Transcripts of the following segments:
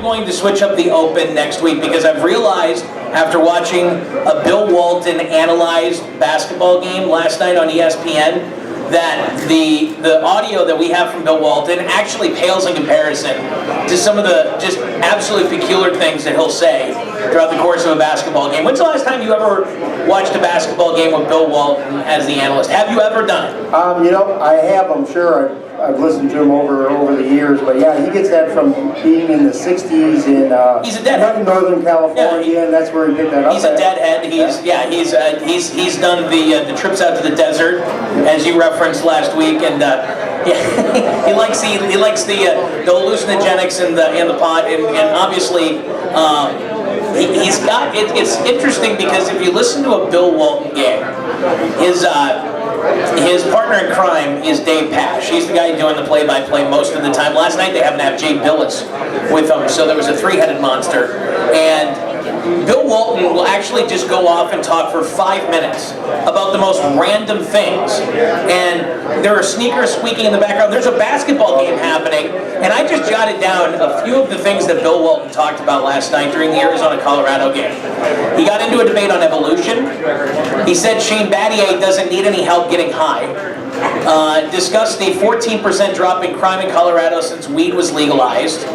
I'm going to switch up the Open next week because I've realized after watching a Bill Walton analyzed basketball game last night on ESPN that the audio that we have from Bill Walton actually pales in comparison to some of the just absolutely peculiar things that he'll say throughout the course of a basketball game. When's the last time you ever watched a basketball game with Bill Walton as the analyst? Have you ever done it? I have, I'm sure. I've listened to him over the years, but yeah, he gets that from being in the 60s in he's a deadhead. Northern California, and that's where he picked that up. He's a deadhead. He's done the trips out to the desert, as you referenced last week, and he likes the hallucinogenics in the pot, and obviously he's got it. It's interesting because if you listen to a Bill Walton game, his partner in crime is Dave Pash. He's the guy doing the play-by-play most of the time. Last night they happened to have Jay Billis with him, so there was a three-headed monster. And Bill Walton will actually just go off and talk for 5 minutes about the most random things. And there are sneakers squeaking in the background. There's a basketball game happening. And I just jotted down a few of the things that Bill Walton talked about last night during the Arizona-Colorado game. He got into a debate on evolution. He said Shane Battier doesn't need any help getting high. Discussed the 14% drop in crime in Colorado since weed was legalized.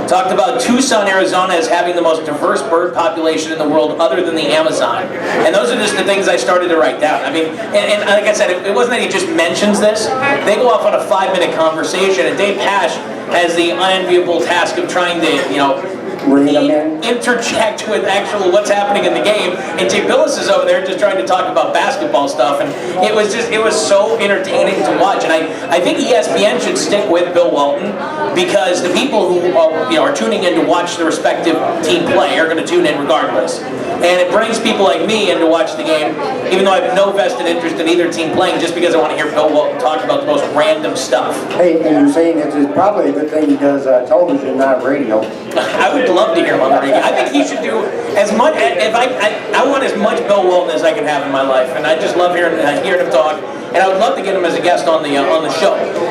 Talked about Tucson, Arizona as having the most diverse bird population in the world other than the Amazon. And those are just the things I started to write down. I mean, and like I said, it wasn't that he just mentions this. They go off on a 5-minute conversation, and Dave Pash has the unenviable task of trying to, interject with actual what's happening in the game, and Jay Billis is over there just trying to talk about basketball stuff, and it was so entertaining to watch. And I think ESPN should stick with Bill Walton because the people who are tuning in to watch the respective team play are going to tune in regardless, and it brings people like me in to watch the game, even though I have no vested interest in either team playing, just because I want to hear Bill Walton talk about the most random stuff. Hey, and you're saying it's probably a good thing he does television, not radio. I would love to hear him on the radio. I think he should do as much. If I want as much Bill Walton as I can have in my life, and I just love hearing him talk. And I would love to get him as a guest on the show.